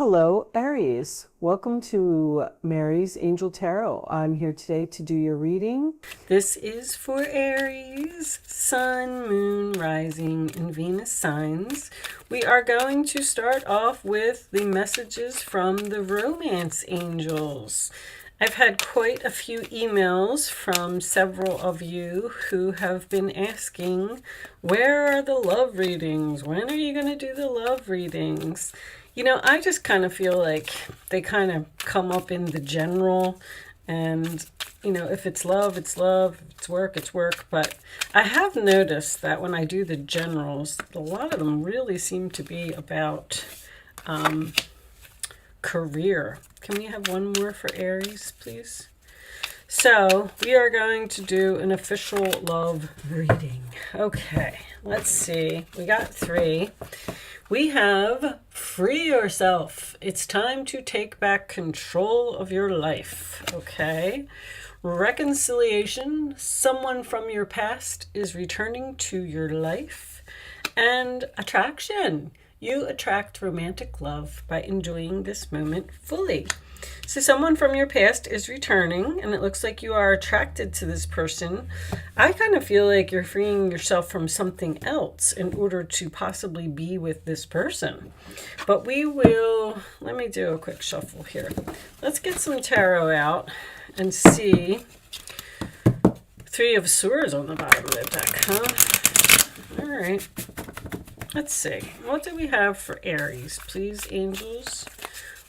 Hello, Aries. Welcome to Mary's Angel Tarot. I'm here today to do your reading. This is for Aries, Sun, Moon, Rising, and Venus signs. We are going to start off with the messages from the romance angels. I've had quite a few emails from several of you who have been asking, where are the love readings? When are you going to do the love readings? You know, I just kind of feel like they kind of come up in the general, and, you know, if it's love, it's love, if it's work. But I have noticed that when I do the generals, a lot of them really seem to be about career. Can we have one more for Aries, please? So we are going to do an official love reading. Okay, let's see. We got 3. We have free yourself. It's time to take back control of your life. Okay. Reconciliation. Someone from your past is returning to your life. And attraction. You attract romantic love by enjoying this moment fully. So someone from your past is returning, and it looks like you are attracted to this person. I kind of feel like you're freeing yourself from something else in order to possibly be with this person. But we will, let me do a quick shuffle here. Let's get some tarot out and see. 3 of Swords on the bottom of the deck, huh? All right. Let's see. What do we have for Aries? Please, angels.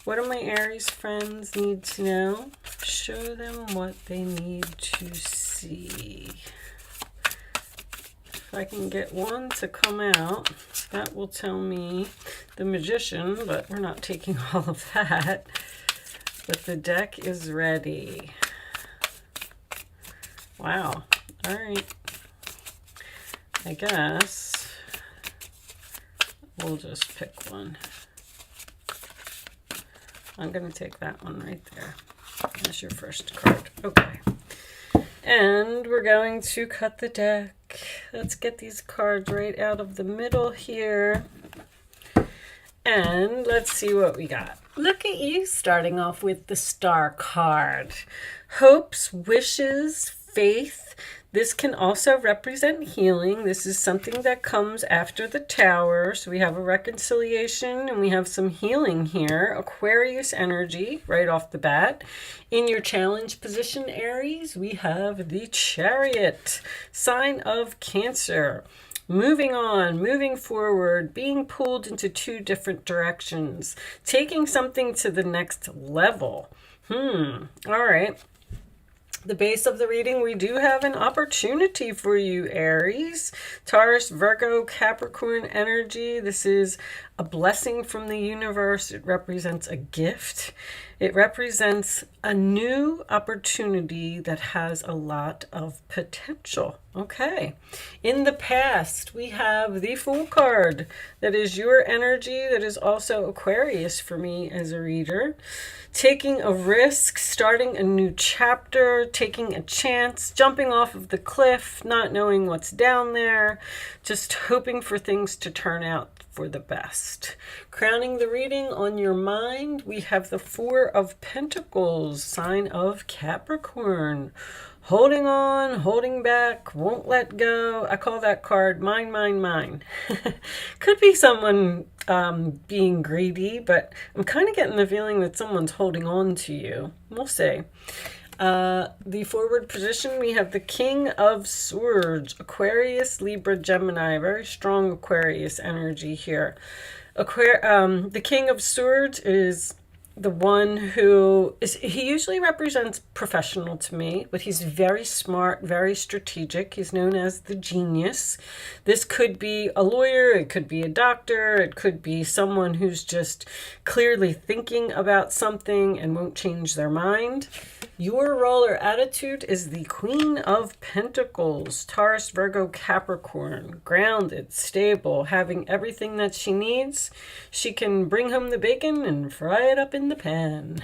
What do my Aries friends need to know? Show them what they need to see. If I can get one to come out, that will tell me the Magician, but we're not taking all of that. But the deck is ready. Wow. All right. I guess we'll just pick one. I'm going to take that one right there. That's your first card. Okay. And we're going to cut the deck. Let's get these cards right out of the middle here. And let's see what we got. Look at you starting off with the Star card. Hopes, wishes, faith. This can also represent healing. This is something that comes after the Tower. So we have a reconciliation and we have some healing here. Aquarius energy right off the bat. In your challenge position, Aries, we have the Chariot, sign of Cancer. Moving on, moving forward, being pulled into 2 different directions, taking something to the next level. All right. The base of the reading, we do have an opportunity for you, Aries. Taurus, Virgo, Capricorn energy. This is a blessing from the universe. It represents a gift. It represents a new opportunity that has a lot of potential. Okay. In the past, we have the Fool card. That is your energy. That is also Aquarius for me as a reader. Taking a risk, starting a new chapter, taking a chance, jumping off of the cliff, not knowing what's down there, just hoping for things to turn out for the best. Crowning the reading on your mind, we have the 4 of Pentacles, sign of Capricorn. Holding on, holding back, won't let go. I call that card mine, mine, mine. Could be someone being greedy, but I'm kind of getting the feeling that someone's holding on to you. We'll see. The forward position, we have the King of Swords, Aquarius, Libra, Gemini. Very strong Aquarius energy here. The King of Swords is the one who is, he usually represents professional to me, but he's very smart, very strategic. He's known as the genius. This could be a lawyer, it could be a doctor, it could be someone who's just clearly thinking about something and won't change their mind. Your role or attitude is the Queen of Pentacles, Taurus, Virgo, Capricorn, grounded, stable, having everything that she needs. She can bring home the bacon and fry it up in and the pen.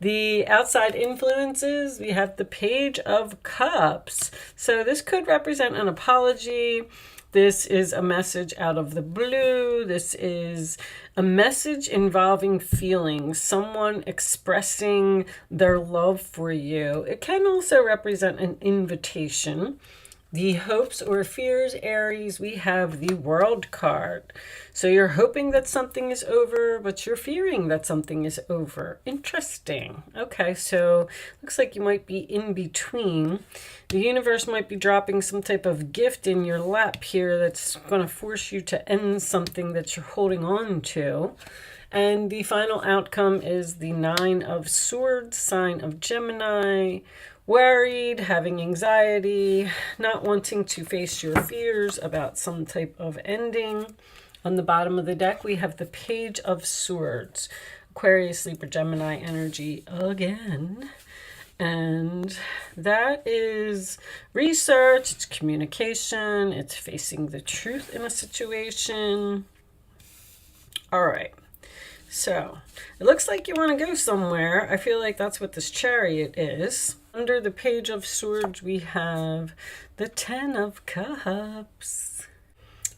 The outside influences, we have the Page of Cups. So this could represent an apology. This is a message out of the blue. This is a message involving feelings, someone expressing their love for you. It can also represent an invitation. The hopes or fears, Aries, we have the World card. So you're hoping that something is over, but you're fearing that something is over. Interesting. Okay, so looks like you might be in between. The universe might be dropping some type of gift in your lap here that's going to force you to end something that you're holding on to. And the final outcome is the Nine of Swords, sign of Gemini. Worried, having anxiety, not wanting to face your fears about some type of ending. On the bottom of the deck, we have the Page of Swords. Aquarius, Libra, Gemini energy again. And that is research, it's communication, it's facing the truth in a situation. All right. So it looks like you want to go somewhere. I feel like that's what this Chariot is. Under the Page of Swords, we have the Ten of Cups.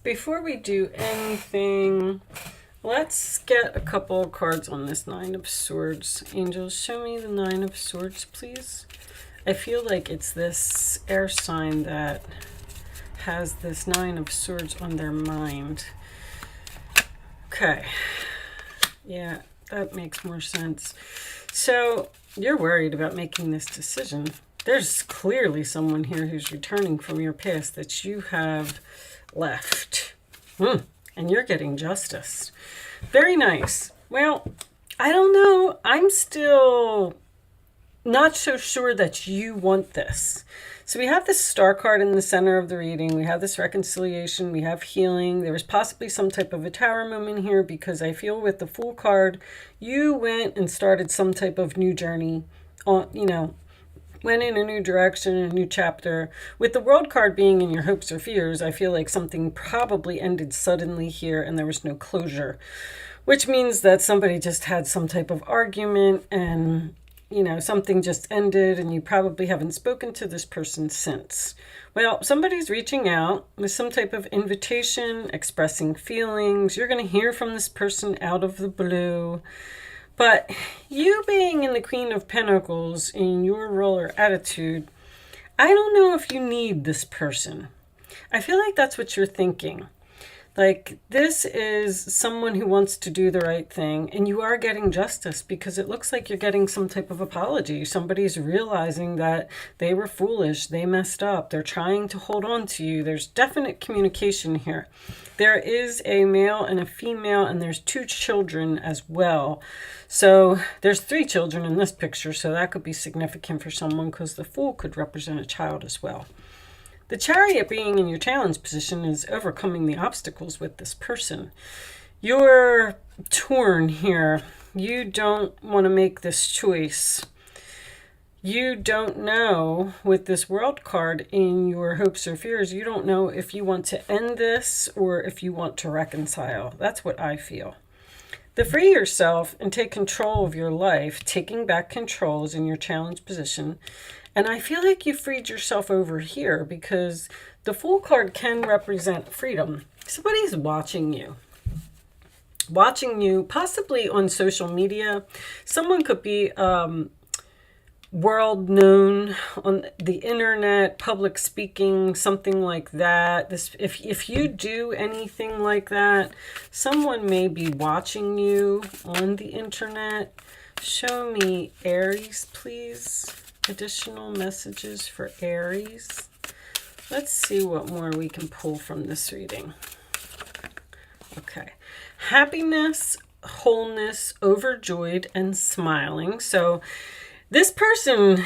Before we do anything, let's get a couple of cards on this Nine of Swords. Angels, show me the Nine of Swords, please. I feel like it's this air sign that has this Nine of Swords on their mind. Okay. Yeah, that makes more sense. So you're worried about making this decision. There's clearly someone here who's returning from your past that you have left. And you're getting justice. Very nice. Well, I don't know. I'm still not so sure that you want this. So we have this Star card in the center of the reading. We have this reconciliation. We have healing. There was possibly some type of a tower moment here because I feel with the Fool card, you went and started some type of new journey. Went in a new direction, a new chapter. With the World card being in your hopes or fears, I feel like something probably ended suddenly here and there was no closure, which means that somebody just had some type of argument and something just ended and you probably haven't spoken to this person since. Well, somebody's reaching out with some type of invitation, expressing feelings. You're going to hear from this person out of the blue. But you being in the Queen of Pentacles in your role or attitude, I don't know if you need this person. I feel like that's what you're thinking. Like, this is someone who wants to do the right thing, and you are getting justice because it looks like you're getting some type of apology. Somebody's realizing that they were foolish, they messed up, they're trying to hold on to you. There's definite communication here. There is a male and a female, and there's 2 children as well. So there's 3 children in this picture, so that could be significant for someone because the Fool could represent a child as well. The Chariot being in your challenge position is overcoming the obstacles with this person. You're torn here. You don't want to make this choice. You don't know with this World card in your hopes or fears, you don't know if you want to end this or if you want to reconcile. That's what I feel. The Free Yourself and Take Control of Your Life, taking back control is in your challenge position. And I feel like you freed yourself over here because the Fool card can represent freedom. Somebody's watching you. Watching you, possibly on social media. Someone could be world known on the internet, public speaking, something like that. If you do anything like that, someone may be watching you on the internet. Show me Aries, please. Additional messages for Aries. Let's see what more we can pull from this reading. Okay. Happiness, wholeness, overjoyed, and smiling. So this person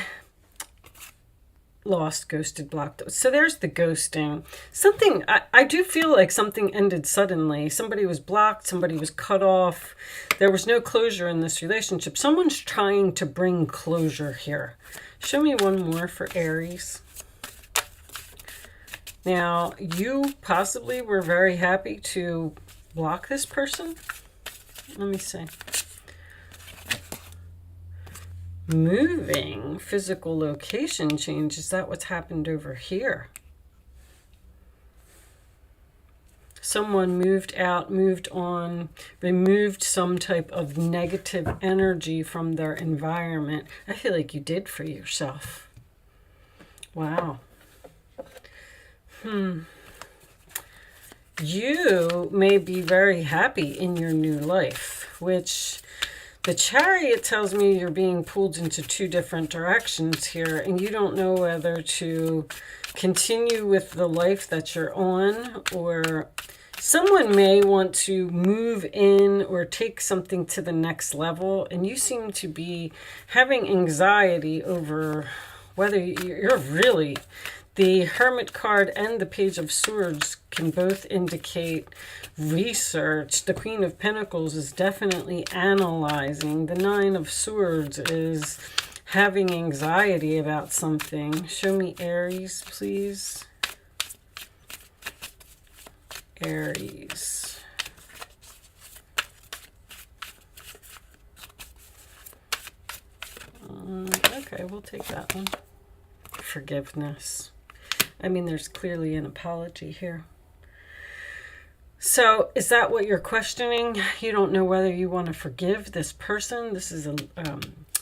lost, ghosted, blocked. So there's the ghosting. Something, I do feel like something ended suddenly. Somebody was blocked. Somebody was cut off. There was no closure in this relationship. Someone's trying to bring closure here. Show me one more for Aries. Now, you possibly were very happy to block this person. Let me see. moving, physical location change. Is that what's happened over here? Someone moved out, moved on, removed some type of negative energy from their environment. I feel like you did for yourself. Wow. You may be very happy in your new life, which the Chariot tells me you're being pulled into two different directions here, and you don't know whether to continue with the life that you're on, or someone may want to move in or take something to the next level, and you seem to be having anxiety over whether you're really... The Hermit card and the Page of Swords can both indicate research. The Queen of Pentacles is definitely analyzing. The Nine of Swords is having anxiety about something. Show me Aries, please. Aries. Okay, we'll take that one. Forgiveness. I mean, there's clearly an apology here. So is that what you're questioning? You don't know whether you want to forgive this person. This is a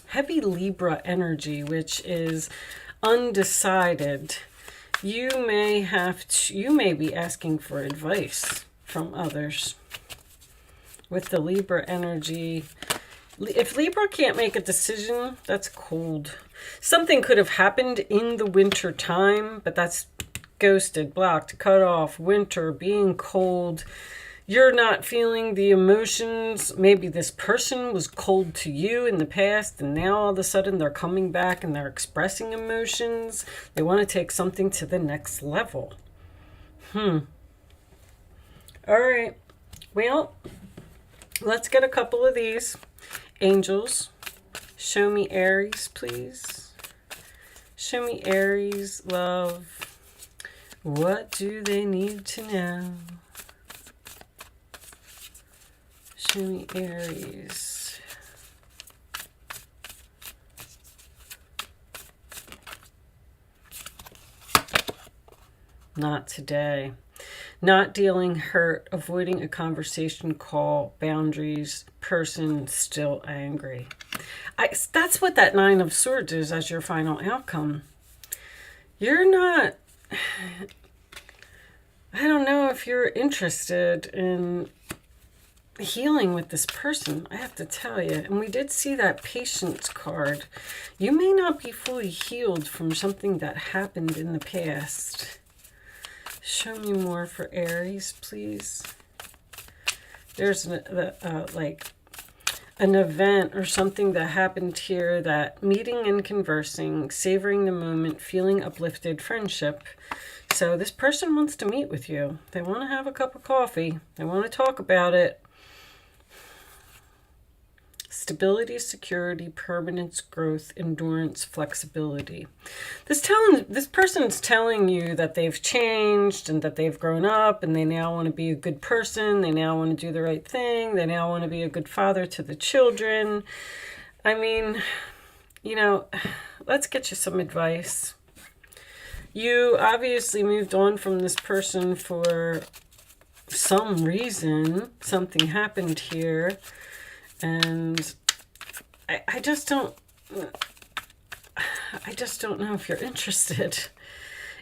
heavy Libra energy, which is undecided. You may be asking for advice from others. With the Libra energy, if Libra can't make a decision, that's cold. Something could have happened in the winter time, but that's ghosted, blocked, cut off, winter, being cold. You're not feeling the emotions. Maybe this person was cold to you in the past, and now all of a sudden they're coming back and they're expressing emotions. They want to take something to the next level. All right. Well, let's get a couple of these. Angels, show me Aries, please. Show me Aries, love. What do they need to know? Show me Aries. Not today. Not dealing hurt, avoiding a conversation, call, boundaries, person still angry. That's what that Nine of Swords is as your final outcome. You're not... I don't know if you're interested in healing with this person, I have to tell you. And we did see that Patience card. You may not be fully healed from something that happened in the past. Show me more for Aries, please. There's like an event or something that happened here, that meeting and conversing, savoring the moment, feeling uplifted, friendship. So this person wants to meet with you. They want to have a cup of coffee. They want to talk about it. Stability, security, permanence, growth, endurance, flexibility. This person's telling you that they've changed and that they've grown up and they now want to be a good person. They now want to do the right thing. They now want to be a good father to the children. I mean, you know, let's get you some advice. You obviously moved on from this person for some reason. Something happened here. And I just don't know if you're interested.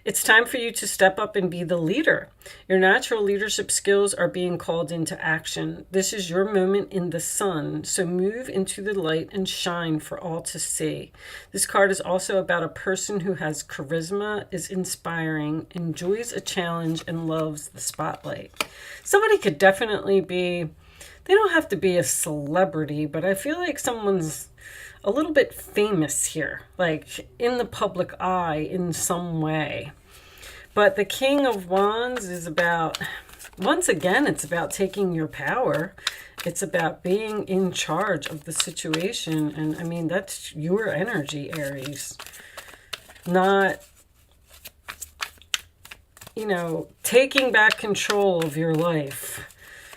It's time for you to step up and be the leader. Your natural leadership skills are being called into action. This is your moment in the sun. So move into the light and shine for all to see. This card is also about a person who has charisma, is inspiring, enjoys a challenge, and loves the spotlight. Somebody could definitely be... They don't have to be a celebrity, but I feel like someone's a little bit famous here, like in the public eye in some way. But the King of Wands is about, once again, it's about taking your power. It's about being in charge of the situation. And I mean, that's your energy, Aries. Not, you know, taking back control of your life.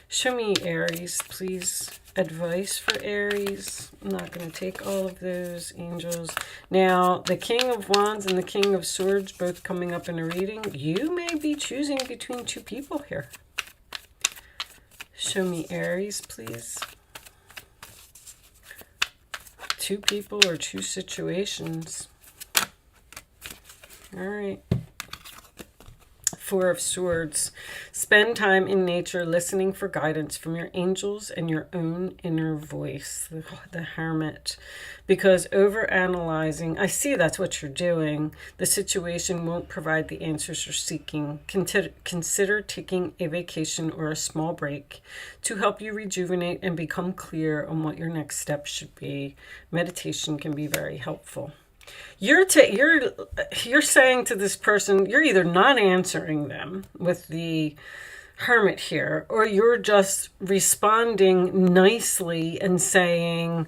Show me Aries, please. advice for Aries. I'm not going to take all of those, angels. Now, the King of Wands and the King of Swords both coming up in a reading. You may be choosing between two people here. Show me Aries, please. Two people or two situations. All right. Four of Swords. Spend time in nature listening for guidance from your angels and your own inner voice, the Hermit. Because overanalyzing, I see that's what you're doing. The situation won't provide the answers you're seeking. Consider taking a vacation or a small break to help you rejuvenate and become clear on what your next step should be. Meditation can be very helpful. You're saying to this person, you're either not answering them with the Hermit here, or you're just responding nicely and saying,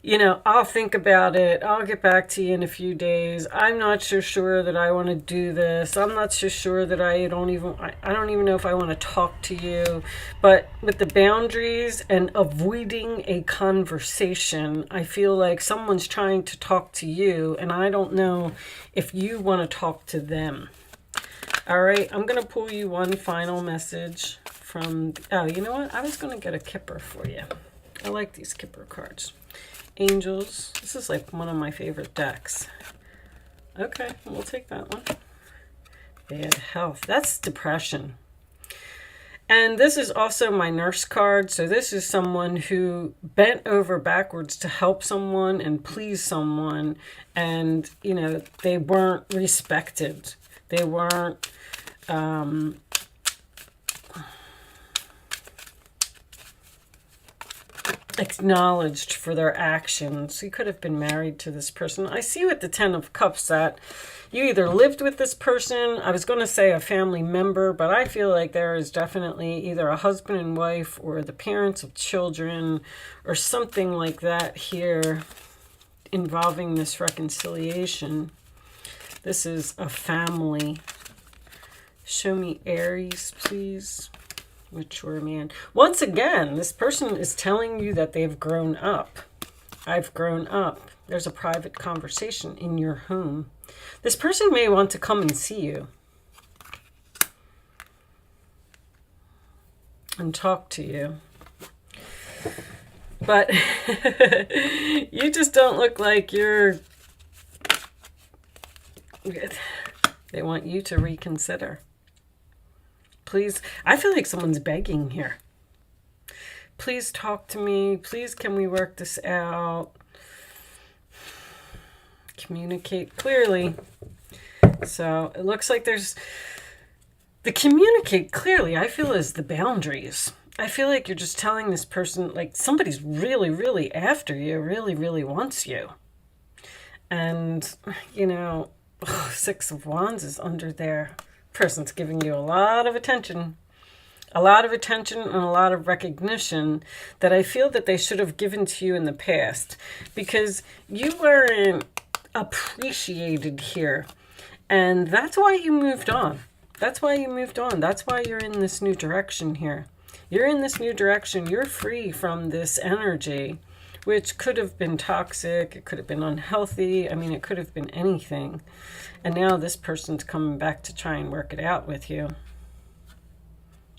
you know, I'll think about it. I'll get back to you in a few days. I'm not so sure that I want to do this. I'm not so sure that I don't even know if I want to talk to you. But with the boundaries and avoiding a conversation, I feel like someone's trying to talk to you, and I don't know if you want to talk to them. All right, I'm going to pull you one final message from, oh, you know what? I was going to get a Kipper for you. I like these Kipper cards. Angels. This is like one of my favorite decks. Okay, we'll take that one. Bad health. That's depression. And this is also my Nurse card. So this is someone who bent over backwards to help someone and please someone. And, you know, they weren't respected. They weren't acknowledged for their actions. You could have been married to this person. I see with the Ten of Cups that you either lived with this person, I was going to say a family member, but I feel like there is definitely either a husband and wife or the parents of children or something like that here involving this reconciliation. This is a family. Show me Aries, please. Mature man. Once again, this person is telling you that they've grown up. I've grown up. There's a private conversation in your home. This person may want to come and see you and talk to you. But you just don't look like you're... They want you to reconsider. Please, I feel like someone's begging here. Please talk to me. Please, can we work this out? Communicate clearly. So it looks like there's... The communicate clearly, I feel, is the boundaries. I feel like you're just telling this person, like, somebody's really, really after you, really, really wants you. And, you know, Six of Wands is under there. Person's giving you a lot of attention and a lot of recognition that I feel that they should have given to you in the past, because you weren't appreciated here, and that's why you moved on. That's why you're in this new direction here. You're in this new direction. You're free from this energy, which could have been toxic. It could have been unhealthy. I mean, it could have been anything. And now this person's coming back to try and work it out with you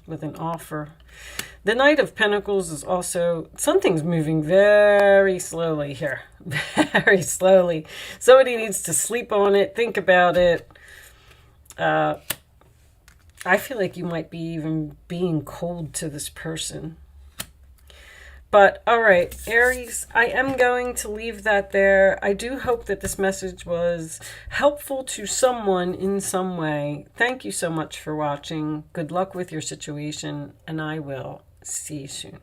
with an offer. The Knight of Pentacles is also, something's moving very slowly here. Very slowly. Somebody needs to sleep on it, think about it. I feel like you might be even being cold to this person. But, all right, Aries, I am going to leave that there. I do hope that this message was helpful to someone in some way. Thank you so much for watching. Good luck with your situation, and I will see you soon.